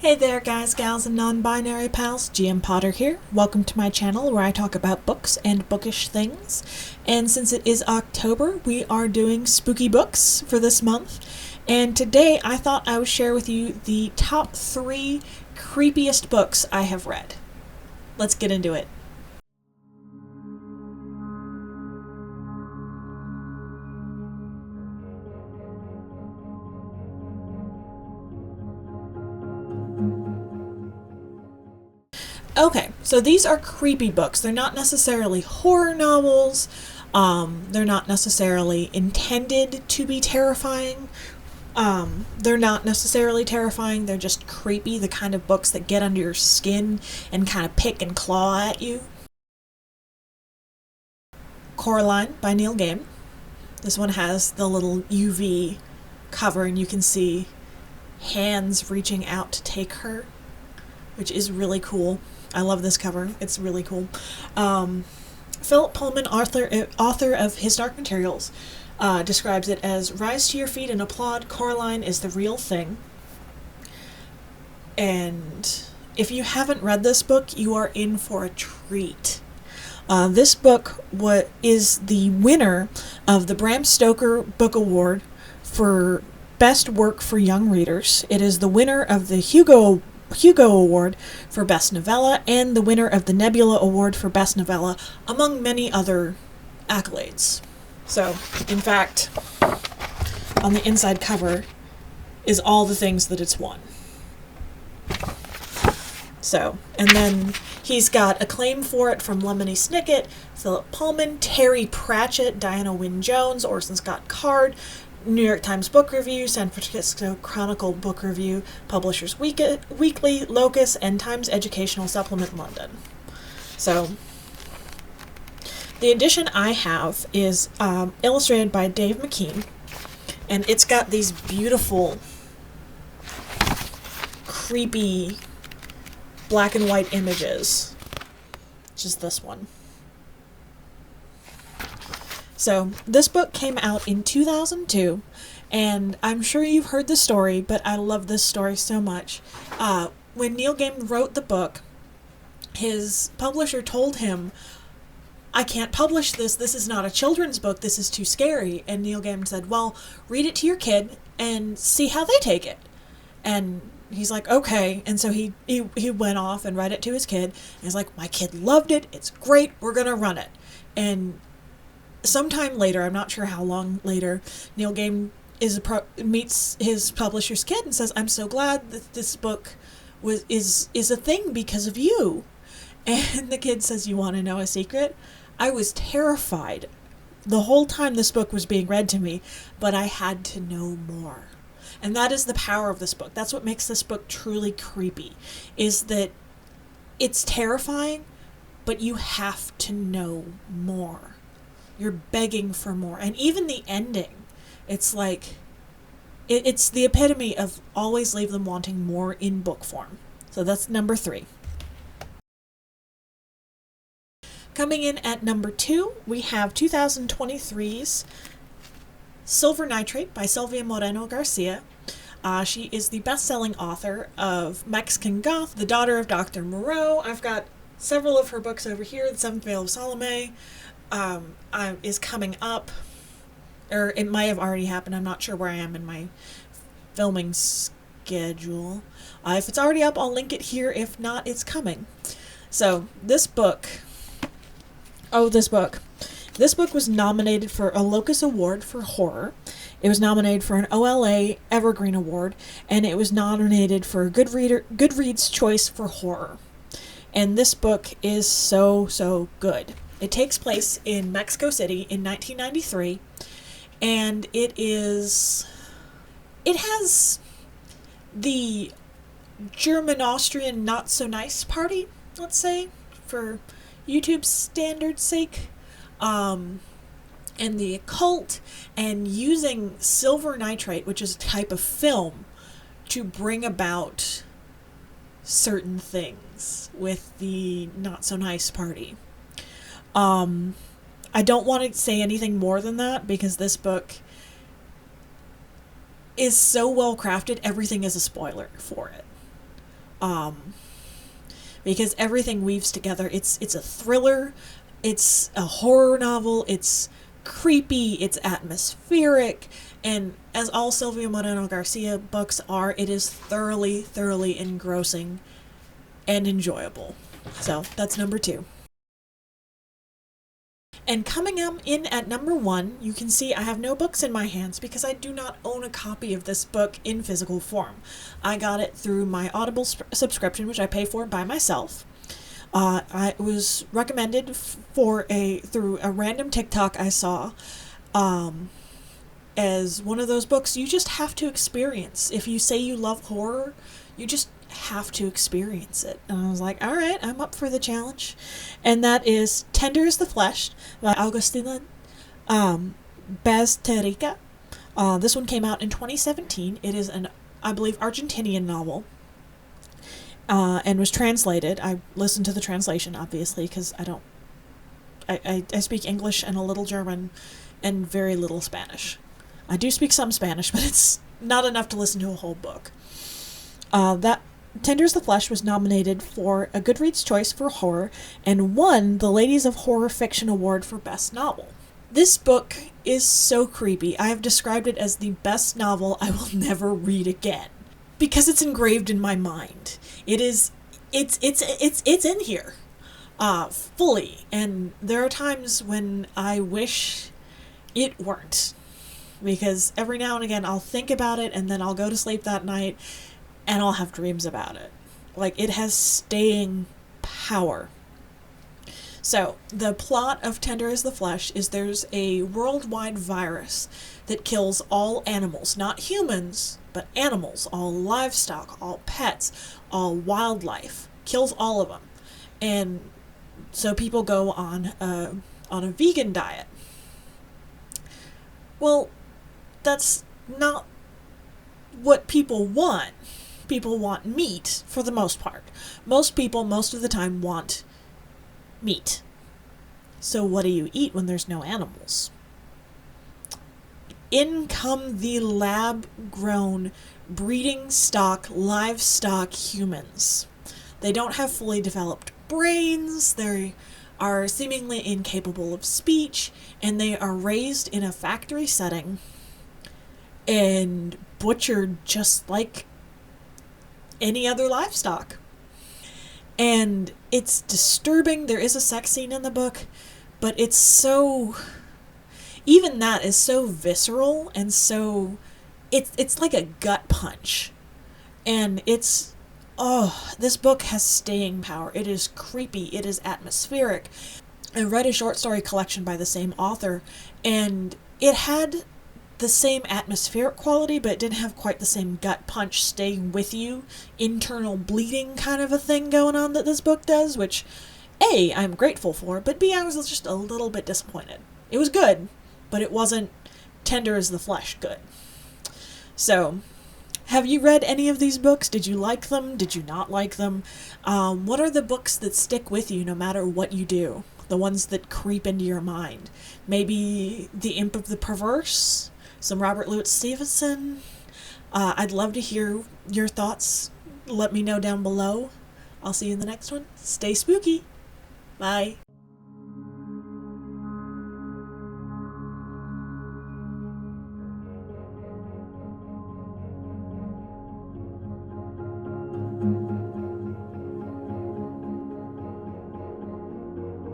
Hey there guys, gals, and non-binary pals, GM Potter here. Welcome to my channel where I talk about books and bookish things. And since it is October, we are doing spooky books for this month. And today I thought I would share with you the top 3 creepiest books I have read. Let's get into it. Okay, so these are creepy books. They're not necessarily horror novels. They're not necessarily intended to be terrifying. They're not necessarily terrifying. They're just creepy, the kind of books that get under your skin and kind of pick and claw at you. Coraline by Neil Gaiman. This one has the little UV cover and you can see hands reaching out to take her, which is really cool. I love this cover. It's really cool. Philip Pullman, author of His Dark Materials, describes it as, "Rise to your feet and applaud, Coraline is the real thing." And if you haven't read this book, you are in for a treat. This book is the winner of the Bram Stoker Book Award for Best Work for Young Readers. It is the winner of the Hugo Award for Best Novella and the winner of the Nebula Award for Best Novella, among many other accolades. So, in fact, on the inside cover is all the things that it's won. So, and then he's got acclaim for it from Lemony Snicket, Philip Pullman, Terry Pratchett, Diana Wynne Jones, Orson Scott Card, New York Times Book Review, San Francisco Chronicle Book Review, Publishers Weekly, Locus, and Times Educational Supplement London. So, the edition I have is illustrated by Dave McKean, and it's got these beautiful, creepy, black and white images. Just this one. So, this book came out in 2002, and I'm sure you've heard the story, but I love this story so much. When Neil Gaiman wrote the book, his publisher told him, "I can't publish this. This is not a children's book. This is too scary." And Neil Gaiman said, "Well, read it to your kid and see how they take it." And he's like, "Okay." And so he went off and read it to his kid. And he's like, "My kid loved it. It's great. We're going to run it." And sometime later, I'm not sure how long later, Neil Gaiman meets his publisher's kid and says, "I'm so glad that this book is a thing because of you." And the kid says, "You want to know a secret? I was terrified the whole time this book was being read to me, but I had to know more." And that is the power of this book. That's what makes this book truly creepy, is that it's terrifying, but you have to know more. You're begging for more. And even the ending, it's like, it's the epitome of always leave them wanting more in book form. So that's number 3. Coming in at number 2, we have 2023's Silver Nitrate by Sylvia Moreno Garcia. She is the best-selling author of Mexican Goth, The Daughter of Dr. Moreau. I've got several of her books over here. The Seventh Veil of Salome is coming up, or it might have already happened. I'm not sure where I am in my filming schedule. If it's already up, I'll link it here. If not, it's coming. So this book was nominated for a Locus Award for horror. It was nominated for an OLA Evergreen Award, and it was nominated for a Goodreads Choice for horror. And this book is so good. It takes place in Mexico City in 1993, and it has the German-Austrian not-so-nice party, let's say, for YouTube's standards' sake, and the occult, and using silver nitrate, which is a type of film, to bring about certain things with the not-so-nice party. I don't want to say anything more than that because this book is so well crafted, everything is a spoiler for it. because everything weaves together. It's a thriller, it's a horror novel, it's creepy, it's atmospheric, and as all Silvia Moreno Garcia books are, it is thoroughly, thoroughly engrossing and enjoyable. So that's number 2. And coming up in at number 1, you can see I have no books in my hands because I do not own a copy of this book in physical form. I got it through my Audible subscription, which I pay for by myself. It was recommended through a random TikTok I saw, as one of those books you just have to experience. If you say you love horror, you just have to experience it. And I was like, all right, I'm up for the challenge. And that is Tender is the Flesh by Agustina Bazterrica. This one came out in 2017. It is an, I believe, Argentinian novel, and was translated. I listened to the translation, obviously, because I speak English and a little German and very little Spanish. I do speak some Spanish, but it's not enough to listen to a whole book. That Tender is the Flesh was nominated for a Goodreads Choice for Horror and won the Ladies of Horror Fiction Award for Best Novel. This book is so creepy. I have described it as the best novel I will never read again because it's engraved in my mind. It's in here, fully, and there are times when I wish it weren't, because every now and again I'll think about it and then I'll go to sleep that night and I'll have dreams about it. Like, it has staying power. So, the plot of Tender is the Flesh is there's a worldwide virus that kills all animals, not humans, but animals, all livestock, all pets, all wildlife, kills all of them. And so people go on a vegan diet. Well, that's not what people want. People want meat, for the most part. Most people, most of the time, want meat. So what do you eat when there's no animals? In come the lab-grown, breeding stock, livestock humans. They don't have fully developed brains, they are seemingly incapable of speech, and they are raised in a factory setting and butchered just like any other livestock. And it's disturbing. There is a sex scene in the book, but it's so... even that is so visceral and so... It's like a gut punch. And it's... oh, this book has staying power. It is creepy. It is atmospheric. I read a short story collection by the same author, and it had the same atmospheric quality, but it didn't have quite the same gut punch, staying with you, internal bleeding kind of a thing going on that this book does, which, A, I'm grateful for, but B, I was just a little bit disappointed. It was good, but it wasn't Tender as the Flesh good. So, have you read any of these books? Did you like them? Did you not like them? What are the books that stick with you no matter what you do? The ones that creep into your mind? Maybe The Imp of the Perverse? Some Robert Louis Stevenson? I'd love to hear your thoughts. Let me know down below. I'll see you in the next one. Stay spooky. Bye.